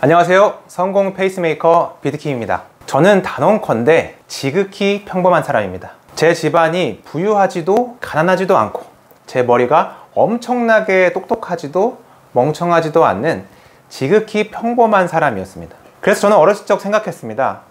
안녕하세요. 성공 페이스메이커 비트킴입니다. 저는 단언컨대 지극히 평범한 사람입니다. 제 집안이 부유하지도 가난하지도 않고 제 머리가 엄청나게 똑똑하지도 멍청하지도 않는 지극히 평범한 사람이었습니다. 그래서 저는 어렸을 적 생각했습니다.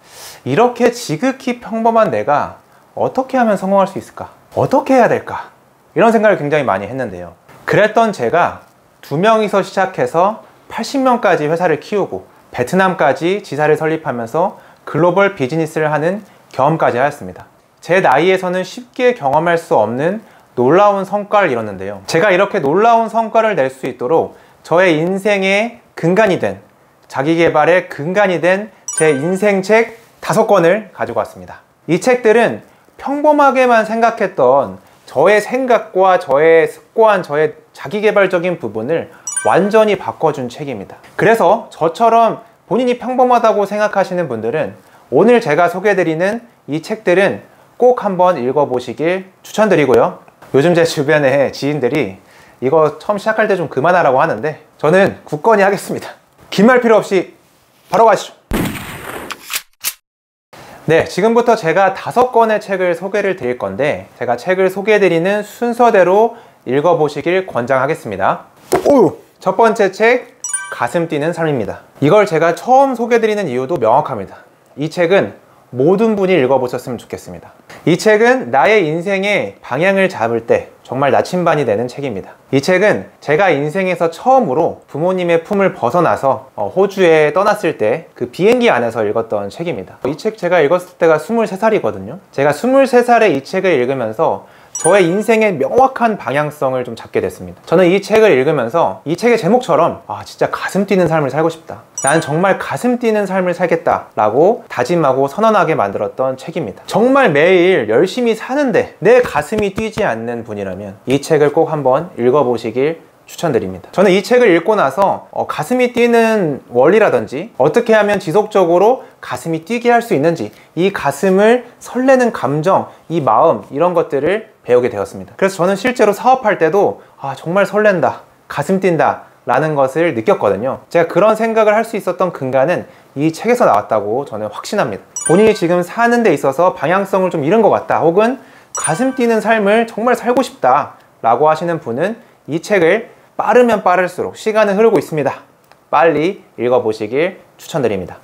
이렇게 지극히 평범한 내가 어떻게 하면 성공할 수 있을까? 어떻게 해야 될까? 이런 생각을 굉장히 많이 했는데요. 그랬던 제가 2명이서 시작해서 80명까지 회사를 키우고 베트남까지 지사를 설립하면서 글로벌 비즈니스를 하는 경험까지 하였습니다. 제 나이에서는 쉽게 경험할 수 없는 놀라운 성과를 이뤘는데요. 제가 이렇게 놀라운 성과를 낼 수 있도록 저의 인생의 근간이 된, 자기계발의 근간이 된 제 인생책 5권을 가지고 왔습니다. 이 책들은 평범하게만 생각했던 저의 생각과 저의 습관, 저의 자기계발적인 부분을 완전히 바꿔준 책입니다. 그래서 저처럼 본인이 평범하다고 생각하시는 분들은 오늘 제가 소개해드리는 이 책들은 꼭 한번 읽어보시길 추천드리고요. 요즘 제 주변에 지인들이 이거 처음 시작할 때 좀 그만하라고 하는데 저는 굳건히 하겠습니다. 긴 말 필요 없이 바로 가시죠. 네, 지금부터 제가 5권의 책을 소개를 드릴 건데 제가 책을 소개해드리는 순서대로 읽어보시길 권장하겠습니다. 첫 번째 책, 가슴 뛰는 삶입니다. 이걸 제가 처음 소개해드리는 이유도 명확합니다. 이 책은 모든 분이 읽어보셨으면 좋겠습니다. 이 책은 나의 인생의 방향을 잡을 때 정말 나침반이 되는 책입니다. 이 책은 제가 인생에서 처음으로 부모님의 품을 벗어나서 호주에 떠났을 때 그 비행기 안에서 읽었던 책입니다. 이 책 제가 읽었을 때가 23살이거든요. 제가 23살에 이 책을 읽으면서 저의 인생의 명확한 방향성을 좀 잡게 됐습니다. 저는 이 책을 읽으면서 이 책의 제목처럼 진짜 가슴 뛰는 삶을 살고 싶다. 난 정말 가슴 뛰는 삶을 살겠다 라고 다짐하고 선언하게 만들었던 책입니다. 정말 매일 열심히 사는데 내 가슴이 뛰지 않는 분이라면 이 책을 꼭 한번 읽어보시길 추천드립니다. 저는 이 책을 읽고 나서 가슴이 뛰는 원리라든지 어떻게 하면 지속적으로 가슴이 뛰게 할 수 있는지, 이 가슴을 설레는 감정, 이 마음, 이런 것들을 배우게 되었습니다. 그래서 저는 실제로 사업할 때도 정말 설렌다, 가슴 뛴다 라는 것을 느꼈거든요. 제가 그런 생각을 할 수 있었던 근간은 이 책에서 나왔다고 저는 확신합니다. 본인이 지금 사는 데 있어서 방향성을 좀 잃은 것 같다, 혹은 가슴 뛰는 삶을 정말 살고 싶다 라고 하시는 분은 이 책을 빠르면 빠를수록 시간은 흐르고 있습니다. 빨리 읽어보시길 추천드립니다.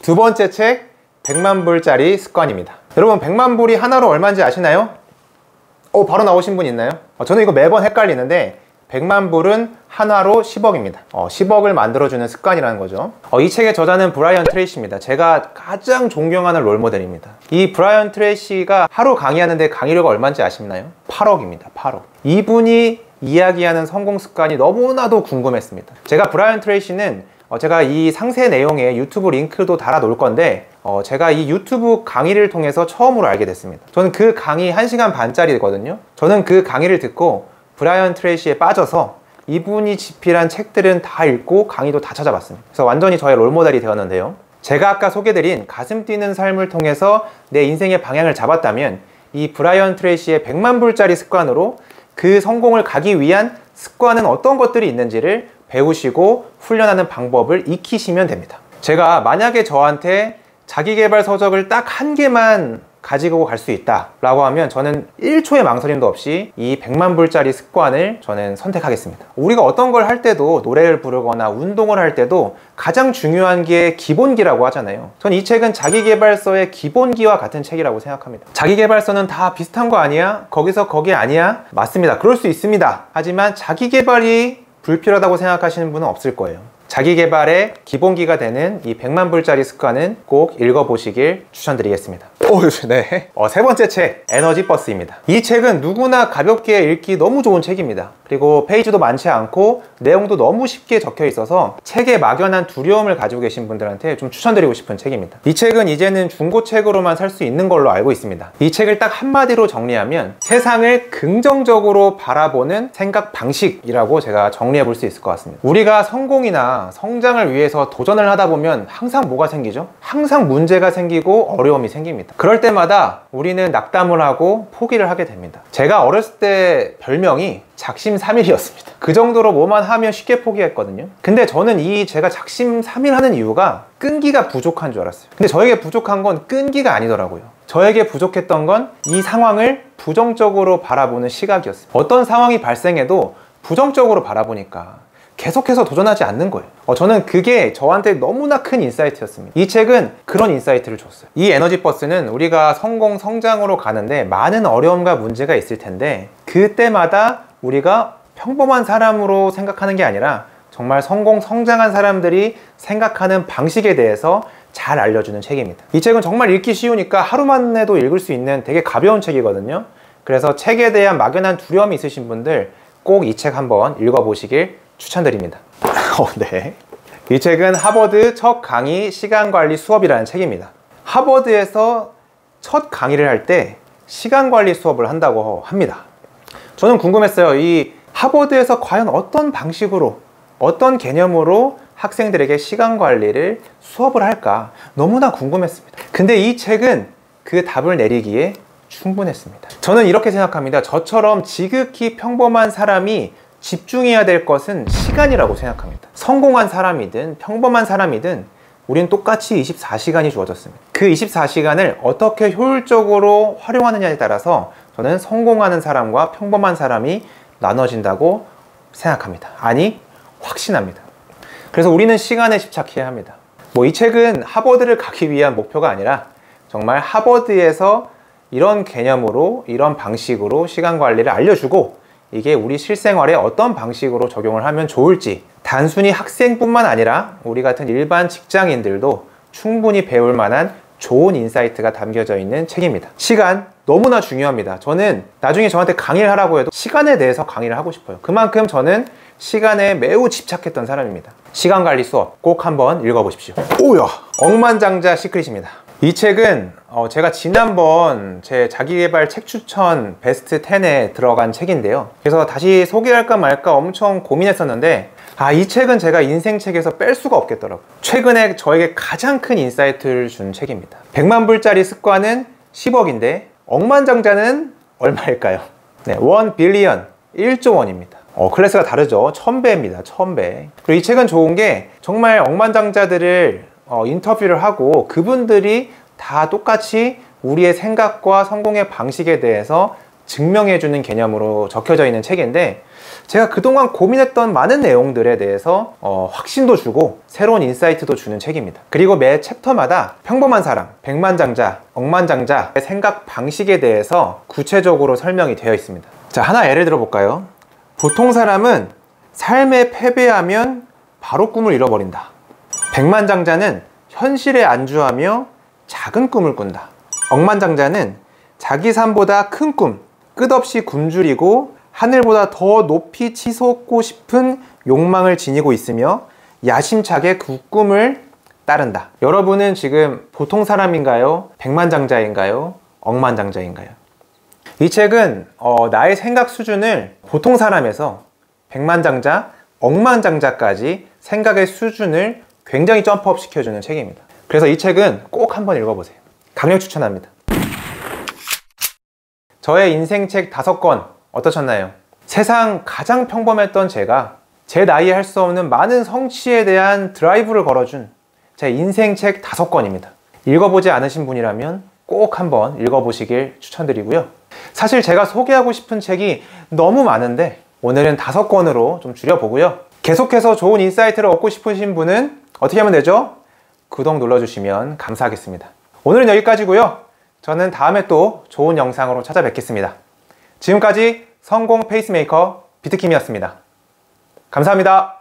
두 번째 책, 100만 불짜리 습관입니다. 여러분, 100만 불이 하나로 얼마인지 아시나요? 바로 나오신 분 있나요? 저는 이거 매번 헷갈리는데 100만 불은 한화로 10억입니다. 10억을 만들어주는 습관이라는 거죠. 이 책의 저자는 브라이언 트레이시입니다. 제가 가장 존경하는 롤모델입니다. 이 브라이언 트레이시가 하루 강의하는데 강의료가 얼마인지 아시나요? 8억입니다. 8억. 이분이 이야기하는 성공 습관이 너무나도 궁금했습니다. 제가 브라이언 트레이시는 제가 이 상세 내용에 유튜브 링크도 달아 놓을 건데 제가 이 유튜브 강의를 통해서 처음으로 알게 됐습니다. 저는 그 강의 1시간 반짜리거든요. 저는 그 강의를 듣고 브라이언 트레이시에 빠져서 이분이 집필한 책들은 다 읽고 강의도 다 찾아봤습니다. 그래서 완전히 저의 롤모델이 되었는데요. 제가 아까 소개드린 가슴 뛰는 삶을 통해서 내 인생의 방향을 잡았다면 이 브라이언 트레이시의 100만 불짜리 습관으로 그 성공을 가기 위한 습관은 어떤 것들이 있는지를 배우시고 훈련하는 방법을 익히시면 됩니다. 제가 만약에 저한테 자기계발 서적을 딱 1개만 가지고 갈 수 있다 라고 하면 저는 1초의 망설임도 없이 이 100만 불짜리 습관을 저는 선택하겠습니다. 우리가 어떤 걸 할 때도, 노래를 부르거나 운동을 할 때도 가장 중요한 게 기본기라고 하잖아요. 전 이 책은 자기계발서의 기본기와 같은 책이라고 생각합니다. 자기계발서는 다 비슷한 거 아니야? 거기서 거기 아니야? 맞습니다. 그럴 수 있습니다. 하지만 자기계발이 불필요하다고 생각하시는 분은 없을 거예요. 자기계발의 기본기가 되는 이 100만 불짜리 습관은 꼭 읽어보시길 추천드리겠습니다. 세 번째 책, 에너지 버스입니다. 이 책은 누구나 가볍게 읽기 너무 좋은 책입니다. 그리고 페이지도 많지 않고 내용도 너무 쉽게 적혀 있어서 책에 막연한 두려움을 가지고 계신 분들한테 좀 추천드리고 싶은 책입니다. 이 책은 이제는 중고책으로만 살 수 있는 걸로 알고 있습니다. 이 책을 딱 한마디로 정리하면 세상을 긍정적으로 바라보는 생각 방식이라고 제가 정리해 볼 수 있을 것 같습니다. 우리가 성공이나 우리가 성장을 위해서 도전을 하다 보면 항상 뭐가 생기죠? 항상 문제가 생기고 어려움이 생깁니다. 그럴 때마다 우리는 낙담을 하고 포기를 하게 됩니다. 제가 어렸을 때 별명이 작심삼일이었습니다. 그 정도로 뭐만 하면 쉽게 포기했거든요. 근데 저는 제가 작심삼일 하는 이유가 끈기가 부족한 줄 알았어요. 근데 저에게 부족한 건 끈기가 아니더라고요. 저에게 부족했던 건 이 상황을 부정적으로 바라보는 시각이었어요. 어떤 상황이 발생해도 부정적으로 바라보니까 계속해서 도전하지 않는 거예요. 저는 그게 저한테 너무나 큰 인사이트였습니다. 이 책은 그런 인사이트를 줬어요. 이 에너지 버스는 우리가 성공, 성장으로 가는데 많은 어려움과 문제가 있을 텐데 그때마다 우리가 평범한 사람으로 생각하는 게 아니라 정말 성공, 성장한 사람들이 생각하는 방식에 대해서 잘 알려주는 책입니다. 이 책은 정말 읽기 쉬우니까 하루만 해도 읽을 수 있는 되게 가벼운 책이거든요. 그래서 책에 대한 막연한 두려움이 있으신 분들 꼭 이 책 한번 읽어보시길 추천드립니다. 네. 이 책은 하버드 첫 강의 시간관리 수업이라는 책입니다. 하버드에서 첫 강의를 할 때 시간관리 수업을 한다고 합니다. 저는 궁금했어요. 이 하버드에서 과연 어떤 방식으로, 어떤 개념으로 학생들에게 시간관리를 수업을 할까 너무나 궁금했습니다. 근데 이 책은 그 답을 내리기에 충분했습니다. 저는 이렇게 생각합니다. 저처럼 지극히 평범한 사람이 집중해야 될 것은 시간이라고 생각합니다. 성공한 사람이든 평범한 사람이든 우린 똑같이 24시간이 주어졌습니다. 그 24시간을 어떻게 효율적으로 활용하느냐에 따라서 저는 성공하는 사람과 평범한 사람이 나눠진다고 생각합니다. 아니, 확신합니다. 그래서 우리는 시간에 집착해야 합니다. 이 책은 하버드를 가기 위한 목표가 아니라 정말 하버드에서 이런 개념으로, 이런 방식으로 시간 관리를 알려주고 이게 우리 실생활에 어떤 방식으로 적용을 하면 좋을지 단순히 학생뿐만 아니라 우리 같은 일반 직장인들도 충분히 배울 만한 좋은 인사이트가 담겨져 있는 책입니다. 시간 너무나 중요합니다. 저는 나중에 저한테 강의를 하라고 해도 시간에 대해서 강의를 하고 싶어요. 그만큼 저는 시간에 매우 집착했던 사람입니다. 시간관리 수업 꼭 한번 읽어보십시오. 오야! 억만장자 시크릿입니다. 이 책은 제가 지난번 제 자기계발 책 추천 베스트 10에 들어간 책인데요. 그래서 다시 소개할까 말까 엄청 고민했었는데 이 책은 제가 인생책에서 뺄 수가 없겠더라고요. 최근에 저에게 가장 큰 인사이트를 준 책입니다. 100만 불짜리 습관은 10억인데 억만장자는 얼마일까요? 네, 1 빌리언, 1조 원입니다. 클래스가 다르죠. 1000배입니다. 1000배. 그리고 이 책은 좋은 게 정말 억만장자들을 인터뷰를 하고 그분들이 다 똑같이 우리의 생각과 성공의 방식에 대해서 증명해주는 개념으로 적혀져 있는 책인데 제가 그동안 고민했던 많은 내용들에 대해서 확신도 주고 새로운 인사이트도 주는 책입니다. 그리고 매 챕터마다 평범한 사람, 백만장자, 억만장자의 생각 방식에 대해서 구체적으로 설명이 되어 있습니다. 자, 하나 예를 들어 볼까요? 보통 사람은 삶에 패배하면 바로 꿈을 잃어버린다. 백만장자는 현실에 안주하며 작은 꿈을 꾼다. 억만장자는 자기 삶보다 큰 꿈, 끝없이 굶주리고 하늘보다 더 높이 치솟고 싶은 욕망을 지니고 있으며 야심차게 그 꿈을 따른다. 여러분은 지금 보통 사람인가요? 백만장자인가요? 억만장자인가요? 이 책은 나의 생각 수준을 보통 사람에서 백만장자, 억만장자까지 생각의 수준을 굉장히 점프업 시켜주는 책입니다. 그래서 이 책은 꼭 한번 읽어보세요. 강력 추천합니다. 저의 인생책 5권 어떠셨나요? 세상 가장 평범했던 제가 제 나이에 할 수 없는 많은 성취에 대한 드라이브를 걸어준 제 인생책 5권입니다. 읽어보지 않으신 분이라면 꼭 한번 읽어보시길 추천드리고요. 사실 제가 소개하고 싶은 책이 너무 많은데 오늘은 5권으로 좀 줄여보고요. 계속해서 좋은 인사이트를 얻고 싶으신 분은 어떻게 하면 되죠? 구독 눌러주시면 감사하겠습니다. 오늘은 여기까지고요. 저는 다음에 또 좋은 영상으로 찾아뵙겠습니다. 지금까지 성공 페이스메이커 비트킴이었습니다. 감사합니다.